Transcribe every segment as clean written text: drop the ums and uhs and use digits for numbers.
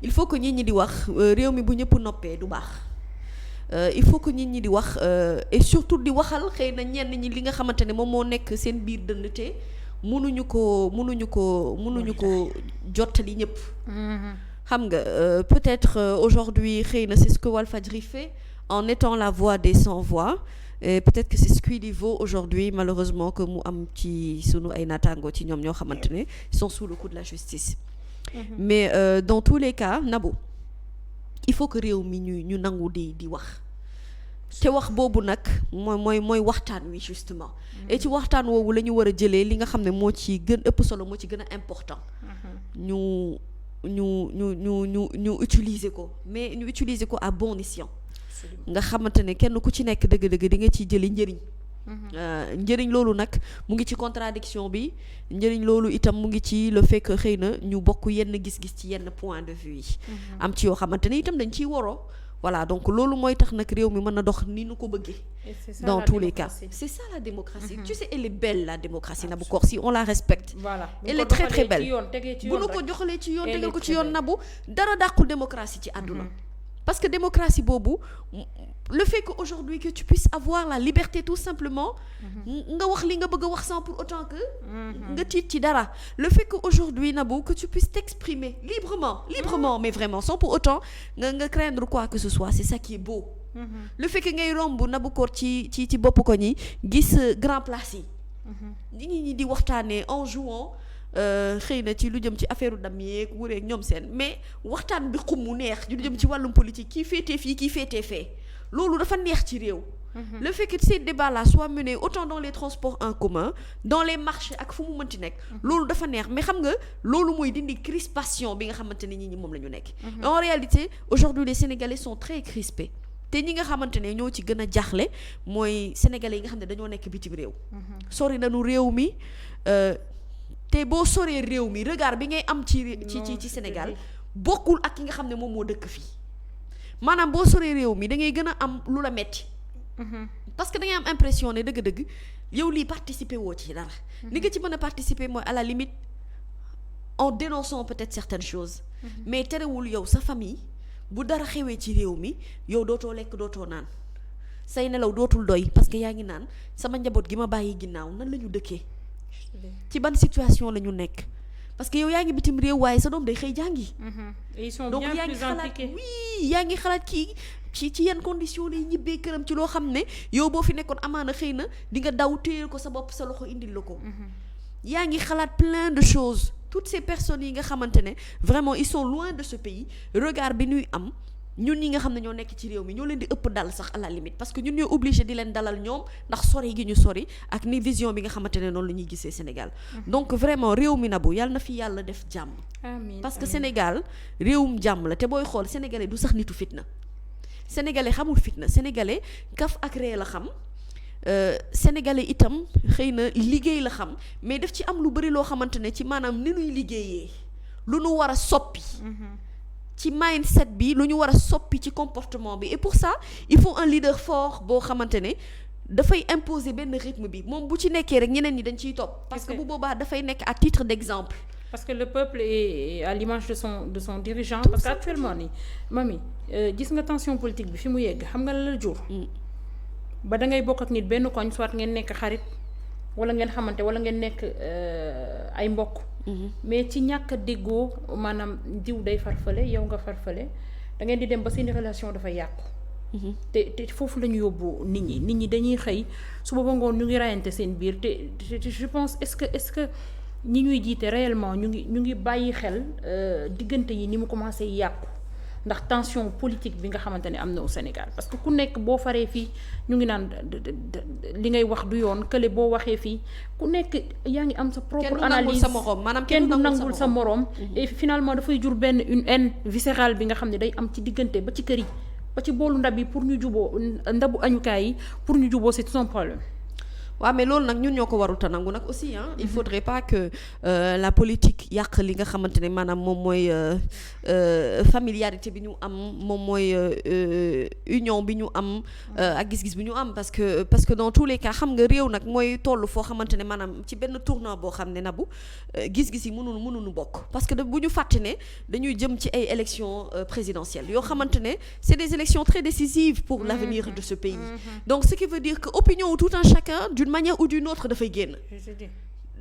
il faut que nit ñi di wax réew mi bu ñëpp noppee du baax il faut que nit ñi di wax et surtout di waxal xëy na ñenn ñi li nga xamante ne moom moo nekk seen biir dënn te mënuñu ko jottali ñëpp. xam nga peut-être aujourd'hui xëy na c'est ce que Walfadjri fait en étant la voix des sans voix. Et peut-être que c'est ce qui vaut aujourd'hui malheureusement que mu am ci sunu ay naataango ci ñoom ñoo xamante ne ils sont sous le coup de la justice. Mais dans tous les cas Nabou il faut que réew mi ñu nangu di wax te wax boobu nag mooy waxtaan wi justement et ci waxtaan woowu la ñu war a jëlee li nga xam ne moo ci gën ëpp solo moo ci gën a important ñu utiliser ko mais ñu utiliser ko à bon escient nga xamante ne kenn ku ci nekk dëgg-dëgg di nga ciy jëli njëriñ njëriñ loolu nag mu ngi ci contradiction bi njëriñ loolu itam mu ngi ci le fait que xëy na ñu bokk yenn gis-gis ci yenn point de vue yi am ci yoo xamante ne itam dañ ciy woroo voilà donc loolu mooy tax nag réew mi mën a dox ni nu ko bëggee dans tous les cas c'est ça la démocratie tu sais elle est belle la démocratie Nabou Corsi on la respecte elle est très très belle bu nu ko joxalee ci yoon tegal ko ci yoon Nabou dara dàqul démocratie ci àdduna parce que démocratie boobu le fait que aujourd'hui que tu puisses avoir la liberté tout simplement nga wax li nga bëgg a wax sans pour autant que nga tiit ci dara le fait que aujourd'hui Nabou que tu puisses t'exprimer librement mais vraiment sans pour autant nga craindre quoi que ce soit c'est ça qui est beau le fait que ngay romb Nabou Cor ci bopp ko ñi gis grand place yi nit ñi di waxtaanee en jouant xëy na ci lu jëm ci affaire dam yeeg wureeg ñoom seen mais waxtaan bi xum mu neex lu jëm ci wàllum politique kii féetee fii kii féetee fee loolu dafa neex ci réew le fait que ces débats là soient menés autant dans les transports en commun dans les marchés ak fu mu mënti nekk loolu dafa neex mais xam nga loolu mooy dindi crispation bi nga xamante ne ñi moom la ñu nekk en réalité aujourd'hui les Sénégalais sont très crispés te ñi nga xamante ne ñoo ci gën a jaaxle mooy Sénégalais yi nga xam ne dañoo nekk bitim réew sori nañu réew mi te boo soree réew mi regard bi ngay am ci Sénégal bokkul ak ki nga xam ne moom moo dëkk fii maanaam boo soree réew mi da ngay gën a am lu la metti parce que da ngay am impression ne dëgg-dëgg yow lii participer woo ci dara ni nga ci mën a participer mooy à la limite en dénonçant peut-être certaines choses mais terewul yow sa famille bu dara xewee ci réew mi yow dootoo lekk dootoo naan say nelaw dootul doy parce que yaa ngi naan sama njaboot gi ma bàyyi ginnaaw nan la ñu dëkkee ci ban situation la ñu nekk parce que yow yaa ngi bitim réew waaye sa doom day xëy jàngi ils sont donc bien yaa ngi plus xalaat impliqués yaa ngi xalaat ci yenn condition lay ñibbee këram ci loo xam ne yow boo fi nekkoon amaana xëy na di nga daw téyel ko sa bopp sa loxo indil la ko yaa ngi xalaat plein de choses toutes ces personnes yi nga xamante ne vraiment ils sont loin de ce pays regard bi ñuy am ñun ñi nga xam ne ñoo nekk ci réew mi ñoo leen di ëpp dal sax à la limite parce que ñun ñoo obligé di leen dalal ñoom ndax sori gi ñu sori ak ni vision bi nga xamante ne noonu la ñuy gisee Sénégal donc vraiment réew mi Nabou yàlla na fi yàlla def jàmm amiin parce que Sénégal réewum jàmm la te booy xool sénégalais du sax nitu fitna sénégalais xamul fitna sénégalais kaf ak ree la xam sénégalais itam xëy na liggéey la xam mais daf ci am lu bari loo xamante ne ci maanaam ni nuy liggéeyee lu nu war a soppi ci mindset bi lu ñu war a soppi ci comportement bi et pour ça il faut un leader fort boo xamante ne dafay imposer benn rythme bi moom bu ci nekkee rek ñeneen ñi dañ ciy topp parce que bu boobaa dafay nekk à titre d'exemple parce que le peuple est à l'image de son dirigeant parce que actuellement nii mami gis nga tension politique bi fi mu yegg xam nga la jur ba da ngay bokk ak nit benn koñ soit ngeen nekk xarit wala ngeen xamante wala ngeen nekk ay mbokk mais ci ñàkk a déggoo maanaam diw day farfale yow nga farfale da ngeen di dem ba seen relation dafa yàqu te foofu la ñu yóbbu nit ñi dañuy xëy suba ba ngoon ñu ngi rayante seen biir te je pense est-ce que ñi ñuy jiite réellement ñu ngi bàyyi xel diggante yi ni mu commencé yàqu ndax tension politique bi nga xamante ne am na au Sénégal parce que ku nekk boo faree fii ñu ngi naan li ngay wax du yoon kële boo waxee fii ku nekk yaa ngi am sa propre analyse kenn du nangul sa moroom et finalement dafay jur benn une haine viscérale bi nga xam ne day am ci diggante ba ci kër yi ba ci boolu ndab yi pour ñu juboo ndabu añukaay yi pour ñu juboo c'est tout un problème waaw mais loolu nag ñun ñoo ko warut a nangu nag aussi il faudrait pas que la politique yàq li nga xamante ne maanaam moom mooy familiarité bi ñu am moom mooy union bi ñu am ak gis-gis bi ñu am parce que dans tous les cas xam nga réew nag mooy toll foo xamante ne maanaam ci benn tournant boo xam ne nabu gis-gis yi mënuñu bokk parce que bu ñu fàtte ne dañuy jëm ci ay élections présidentielles yoo xamante ne c'est des élections très décisives pour l'avenir de ce pays donc ce qui veut dire que opinion wu tout un chacun d'une manière ou d'une autre dafay génn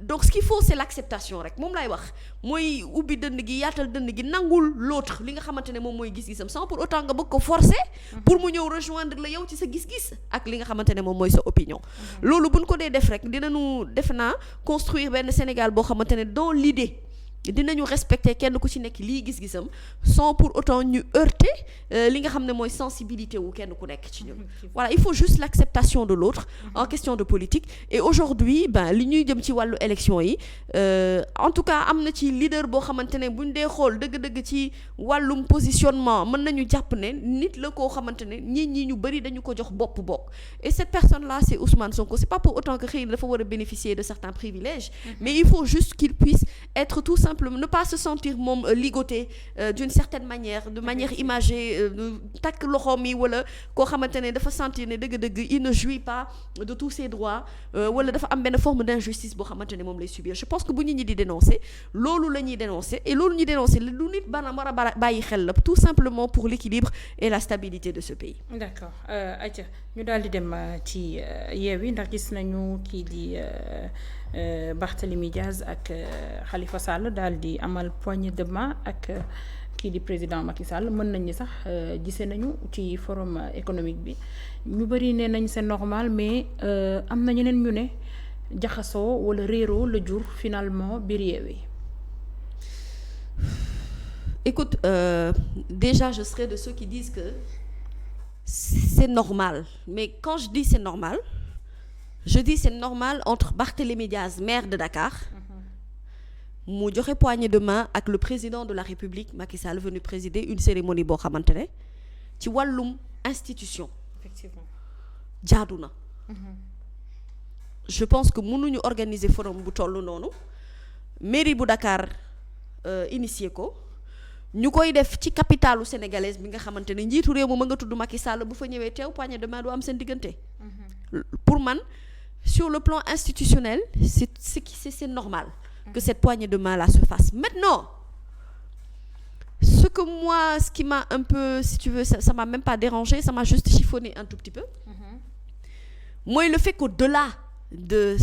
donc ce qu'il faut c'est l'acceptation rek moom laay wax mooy ubbi dënn gi yaatal dënn gi nangul l'autre li nga xamante ne moom mooy gis-gisam sans pour autant nga bëgg ko forcer pour mu ñëw rejoindre la yow ci sa gis-gis ak li nga xamante ne moom mooy sa opinion loolu buñ ko dee def rek dinañu def naa construire benn Sénégal boo xamante ne dans l'idée dinañu respecter kenn ku ci nekk lii gis-gisam sans pour autant ñu heurter li nga xam ne mooy sensibilité wu kenn ku nekk ci ñun voilà il faut juste l'acceptation de l'autre en question de politique et aujourd'hui li ñuy jëm ci wàllu élection yi en tout cas am na ci leader boo xamante ne buñ dee xool dëgg-dëgg ci wàllum positionnement mën nañu jàpp ne nit la koo xamante ne ñi ñu bari dañu ko jox bopp et cette personne là c'est Ousmane Sonko c'est pas pour autant que xëy na dafa war a bénéficier de certains privilèges mais il faut juste qu'il puisse être tout simplement ne pas se sentir moom ligoté d'une certaine manière de manière imagée takk loxoom yi wala koo xamante ne dafa sentir ne dëgg-dëgg il ne jouit pas de tous ses droits wala dafa am benn forme d'injustice boo xamante ne moom lay subir je pense que bu nit ñi di dénoncer loolu la ñuy dénoncer et loolu ñuy dénoncer lu nit bana war a bàyyi xel la tout simplement pour l'équilibre et la stabilité de ce pays. D'accord Aïcha ñu daal di dem ci Yewwi ndax gis nañu kii di Barthélémy Diaz ak Khalifa Sall daal di amal poignée de main ak kii di président Macky Sall mën nañ ni sax gisee nañu ci forum économique bi ñu bari nee nañ c'est normal mais am na ñeneen ñu ne jaxasoo wala réeroo la jur finalement biir Yewwi. Écoute déjà je serais de ceux qui disent que c'est normal mais quand je dis c'est normal je dis c'est normal entre Barthélémy Diaz maire de Dakar mu joxe poignée de main ak le président de la République Macky Sall venu présider une cérémonie boo xamante ne ci wàllum institution effectivement jaadu na je pense que mënuñu organiser forum bu toll noonu mairie bu Dakar initier ko ñu koy def ci capitalu sénégalaise bi nga xamante ne njiitu réew ma nga tudd Macky Sall bu fa ñëwee teew poignée de main du am seen diggante pour man sur le plan institutionnel c'est normal que cette poignée de main là se fasse maintenant ce qui m'a un peu si tu veux ça m'a même pas dérangé ça m'a juste chiffonné un tout petit peu mooy le fait qu'au-delà de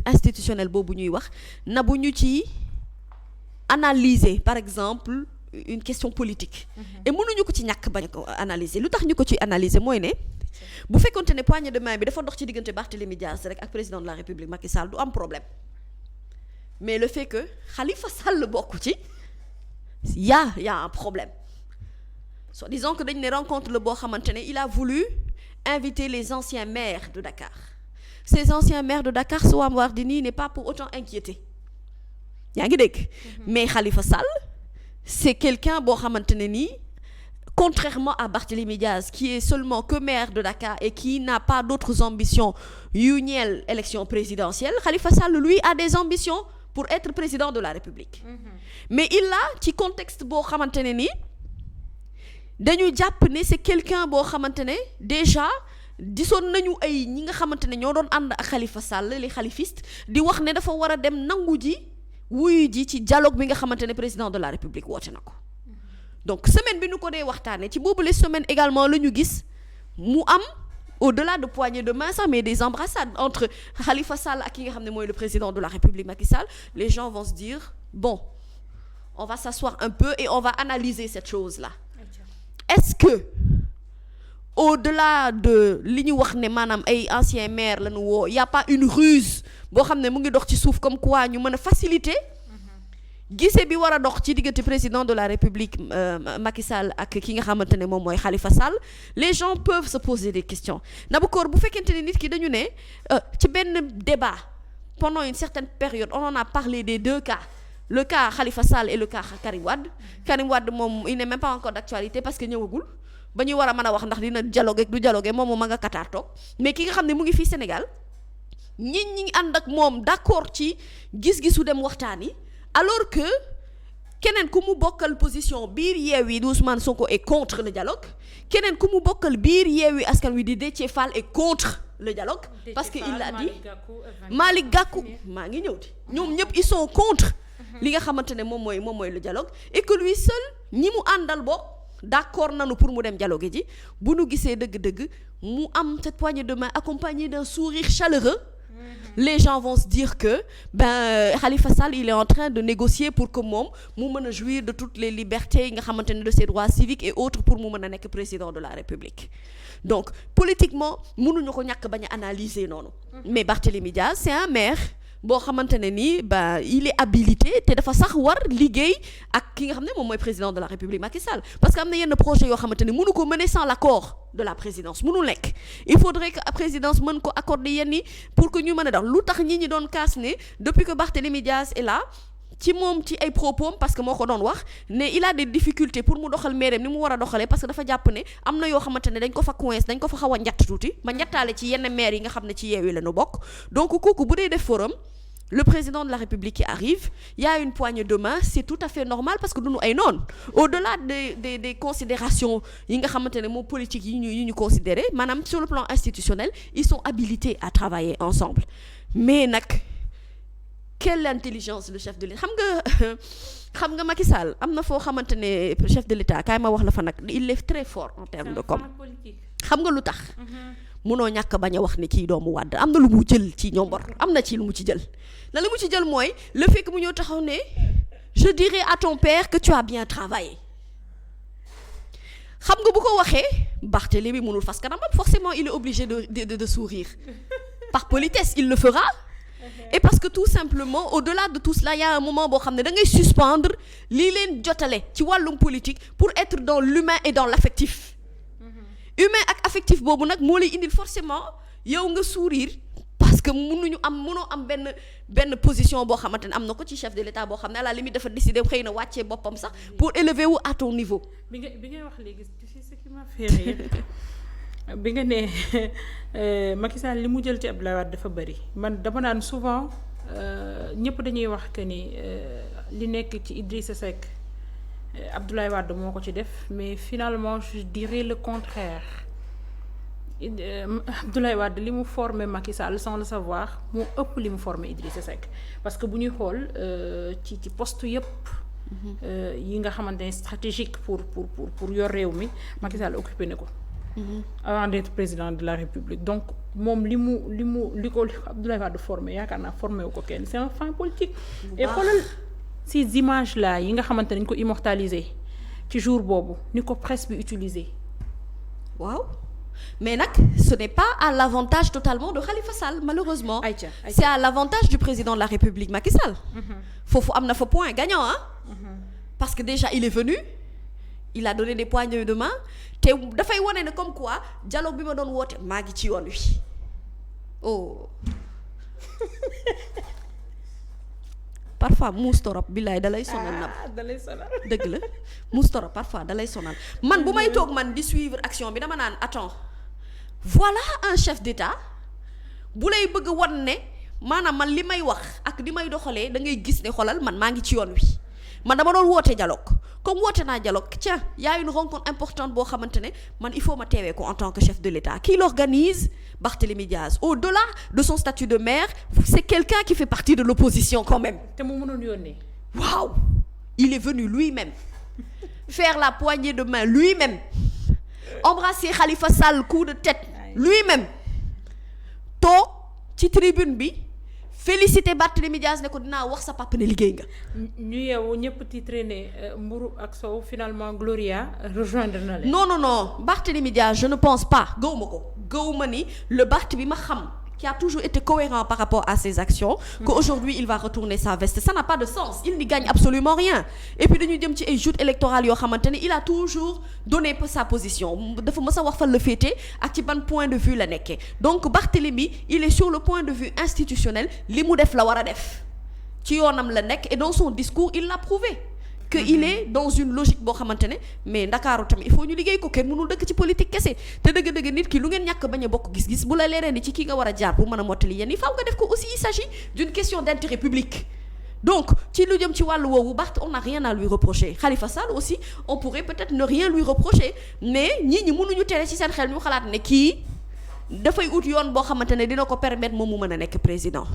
institutionnel boobu ñuy wax na bu ñu ci analyser par exemple une question politique et mënuñu ko ci ñàkk bañ ko analyser lu tax ñu ko ci analyser mooy ne bu fekkonte ne poignée de main bi dafa dox ci diggante Barthélémy Diaz rek ak président de la République Macky Sall du am problème mais le fait que Khalifa Sall bokk ci y a un problème soit disons que dañ ne rencontre la boo xamante ne il a voulu inviter les anciens maires de Dakar ces anciens maires de Dakar Soham Wardini n'est pas pour autant inquiété yaa ngi dégg mais Khalifa Sall c'est quelqu'un boo xamante ne nii contrairement à Barthélémy Diaz qui est seulement que maire de Dakar et qui n'a pas d'autres ambitions yu ñeel élection présidentielle Khalifa Sall lui a des ambitions pour être président de la République mais il a ci contexte boo xamante ne nii dañu jàpp ne c'est quelqu'un boo xamante ne déjà gisoon nañu ay ñi nga xamante ne ñoo doon ànd ak Khalifa Sall les khalifistes di wax ne dafa war a dem nangu ji wuyu ji ci dialogue bi nga xamante ne président de la République woote na ko donc semaine bi ñu ko dee waxtaanee ci boobu les semaines également la ñu gis mu am au-delà de poignées de main sax mais des embrassades entre Khalifa Sall ak ki nga xam ne mooy le président de la République Macky Sall les gens vont se dire bon on va s'asseoir un peu et on va analyser cette chose-là est-ce que au-delà de li ñu wax ne maanaam ay anciens maires la ñu woo y a pas une ruse boo xam ne mu ngi dox ci suuf comme quoi ñu mën a faciliter gise bi war a dox ci diggante président de la République Macky Sall ak ki nga xamante ne moom mooy Khalifa Sall les gens peuvent se poser des questions Nabokor bu fekkente ne nit ki dañu ne ci benn débat pendant une certaine période on en a parlé des deux cas le cas Khalifa Sall et le cas Karim Wade moom il n'est même pas encore d'actualité parce que ñëwagul ba ñuy war a mën a wax ndax dina dialoguer du dialoguer moom ma nga Qatar toog mais ki nga xam ne mu ngi fii Sénégal ñi ànd ak moom d'accord ci gis-gisu dem waxtaani alors que keneen ku mu bokkal position biir Yewwi Ousmane Sonko est contre le dialogue keneen ku mu bokkal biir Yewwi Askan Wi di Déthié Fall est contre le dialogue parce que il a dit Malick Gakou maa ngi ñëw di ñoom ñëpp ils sont contre li nga xamante ne moom mooy le dialogue et que lui seul ñi mu àndal bokk d'accord nanu pour mu dem dialogue ji bu nu gisee dëgg-dëgg mu am cette poignée de main accompagnée d'un sourire chaleureux. Les gens vont se dire que Khalifa Sall il est en train de négocier pour que moom mu mën a jouir de toutes les libertés yi nga xamante ne de ses droits civiques et autres pour mu mën a nekk président de la République donc politiquement mënuñu ko ñàkk bañ a analyser noonu mais Barthélémy Diaz c'est un maire boo xamante ne nii il est habilité te dafa sax war liggéey ak ki nga xam ne moom mooy président de la République Macky Sall parce que am na yenn projet yoo xamante ne mënu ko mener sans l'accord de la présidence mënul nekk il faudrait que la présidence mën ko accorder yenn yi pour que ñu mën a dox lu tax ñi doon kaas ne depuis que Barthélémy Diaz est là ci moom ci ay propos parce que moo ko doon wax ne il a des difficultés pour mu doxal maireem ni mu war a doxalee parce que dafa jàpp ne am na yoo xamante ne dañ ko fa coince dañ ko fa xaw a njatt tuuti ma njattaale ci yenn maire yi nga xam ne ci Yewwi la ñu bokk donc kooku bu dee def forum le président de la République qui arrive il y a une poignée de main c'est tout à fait normal parce que duñu ay noonu au-delà des considérations yi nga xamante ne moom politique yi ñu considéré maanaam sur le plan institutionnel ils sont habilités à travailler ensemble mais nag quelle intelligence le chef de l'État xam nga Macky Sall am na foo xamante ne chef de l'État kaay ma wax la fa nag il est très fort en termes de com xam nga lu tax munoo ñàkk bañ a wax ne kii doomu Wàdd am na lu mu jël ci ñombor am na ci lu mu ci jël la lu mu ci jël mooy le fait que mu ñëw taxaw ne je dirais à ton père que tu as bien travaillé xam nga bu ko waxee Barthélémy mënul fas kanamam forcément il est obligé de sourire par politesse il le fera et parce que tout simplement au-delà de tout cela il y a un moment boo xam ne da ngay suspendre lii leen jotale ci wàllum politique pour être dans l'humain et dans l'affectif humain ak affectif boobu nag moo lay indil forcément yow nga sourire parce que mënoo am benn position boo xamante ne am na ko ci chef de l'État boo xam ne à la limite dafa décider xëy na wàccee boppam sax pour élever wu à ton niveau. bi ngay wax léegi tu sais ce qui m'a fait rire bi nga ne Macky Sall li mu jël ci Abdoulaye Wade dafa bari man dama naan souvent ñëpp dañuy wax que ni li nekk ci Idrissa Seck Abdoulaye Wade moo ko ci def mais finalement je dirais le contraire Abdoulaye Wade li mu formé Macky Sall sans le savoir moo ëpp li mu formé Idrissa Seck parce que bu ñuy xool ci poste yëpp yi nga xamante ne stratégique pour yor réew mi Macky Sall occupé na ko avant d'être président de la République donc moom li ko Abdoulaye Wade formé yaakaar naa formé wu ko kenn c'est un fin politique et xoolal ces images là yi nga xamante nañ ko immortaliser ci jour boobu ni ko presse bi utiliser waaw mais nag ce n'est pas à l'avantage totalement de Khalifa Sall malheureusement c'est à l'avantage du président de la République Macky Sall foofu am na fa point gagnant parce que déjà il est venu il a donné des poignées de main te dafay wane ne comme quoi dialogue bi ma doon woote maa ngi ci yoon wi oh parfois muus torop billaay dalay sonal nag dëgg la muus torop parfois dalay sonal man bu may toog man di suivre action bi dama naan attends voilà un chef d'État bu lay bëgg wan ne maanaam man li may wax ak li may doxalee da ngay gis ne xolal man maa ngi ci yoon wi man dama doon woote dialogue comme woote naa dialogue tiens y a une rencontre importante boo xamante ne man il faut ma teewee ko en tant que chef de l'État qui l'organise Barthélémy Diaz au-delà de son statut de maire c'est quelqu'un qui fait partie de l'opposition quand même te mu mënoon yónnee waaw il est venu lui-même faire la poignée de main lui-même embrasser Khalifa Sall coup de tête lui-même toog ci tribune bi félicité Barthélémy Diaz ne ko dinaa wax sa papa ne liggéey nga. ñu yeewu ñëpp titré ne mburu ak sow finalement Gloria rejoindre na leen. non Barthélémy Diaz je ne pense pas gëwuma ni le Barth bi ma xam qui a toujours été cohérent par rapport à ses actions qu'aujourd'hui il va retourner sa veste ça n'a pas de sens il n'y gagne absolument rien et puis dañuy jëm ci ay joutes électorales yoo xamante ne il a toujours donné sa position dafa mës a wax fan la féete ak ci ban point de vue la nekkee donc Barthélémy il est sur le point de vue institutionnel li mu def la war a def ci yoonam la nekk et dans son discours il l'a prouvé que il est dans une logique boo xamante ne mais Ndakaaru tamit il faut ñu liggéey ko kenn mënul dëkk ci politique kese te dëgg-dëgg nit ki lu ngeen ñàkk bañ a bokk gis-gis bu la leeree ni ci kii nga war a jaar pour mën a mottali yéen yi faaw nga def ko aussi il s'agit d'une question d'intérêt public. Donc ci lu jëm ci wàllu woowu Barth on n'a rien à lui reprocher Khalifa Sall aussi on pourrait peut-être ne rien lui reprocher mais ñi mënuñu tere ci seen xel ñu xalaat ne kii dafay ut yoon boo xamante ne dina ko permettre moom mu mën a nekk président.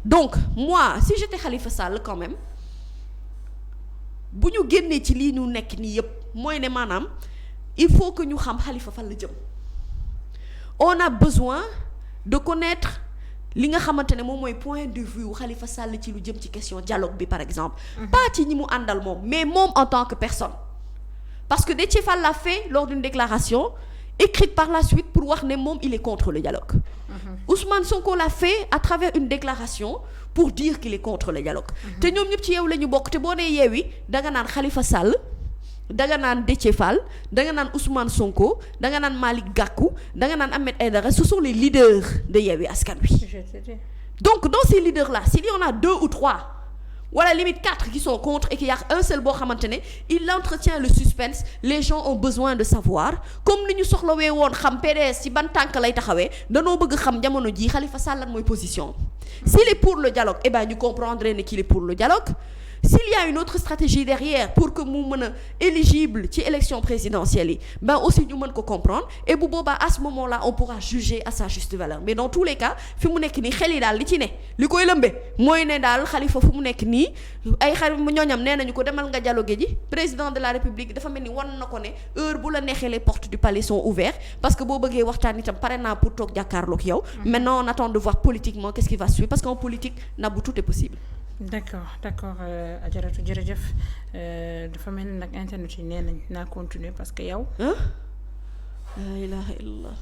Donc moi si j'étais Khalifa Sall quand même bu ñu génnee ci lii ñu nekk nii yépp mooy ne maanaam il faut que ñu xam Khalifa fan la jëm. On a besoin de connaître li nga xamante ne moom mooy point de vue wu Khalifa Sall ci lu jëm ci question dialogue bi par exemple. Pas ci ñi mu àndal moom mais moom en tant que personne. Parce que Déthié Fall l'a fait lors d'une déclaration écrite par la suite pour wax ne moom il est contre le dialogue. Ousmane Sonko l'a fait à travers une déclaration pour dire qu'il est contre le dialogue. te ñoom ñëpp ci yeew la ñu bokk te boo nee yeewi danga naan Khalifa Sall danga naan Déthié Fall danga naan Ousmane Sonko danga naan Malick Gakou danga naan Ahmed Aïdara ce sont les leaders de Yewwi Askan Wi. Donc dans ces leaders là s'il y en a 2 ou 3 wala limite 4 qui sont contre et qu'il y a un seul boo xamante ne il entretient le suspense les gens ont besoin de savoir comme ni ñu soxlawee woon xam PDS ci ban tànk lay taxawee danoo bëgg xam jamono ji Khalifa Sall lan mooy position s'il est pour le dialogue eh ben ñu comprendre ne qu'il est pour le dialogue. S'il y a une autre stratégie derrière pour que mu mën a éligible ci élection présidentielle yi ben aussi ñu mën ko comprendre et bu boobaa à ce moment-là on pourra juger à sa juste valeur mais dans tous les cas fi mu nekk nii xel yi daal li ci ne li koy lëmbe mooy ne daal Khalifa fu mu nekk nii ay xarit mu ñooñam nee nañu ko demal nga dialogue ji président de la République dafa mel ni wan na ko ne heure bu la neexee les portes du palais sont ouvertes parce que boo bëggee waxtaan itam pare naa pour toog jàkkaarloog yow. Maintenant on attend de voir politiquement qu'est-ce qui va suivre parce qu'en politique Nabou tout est possible. d'accord Adjaratou jërëjëf dafa mel ni nag internet yi nee nañ naa continuer parce que yow. La ilaha illallah.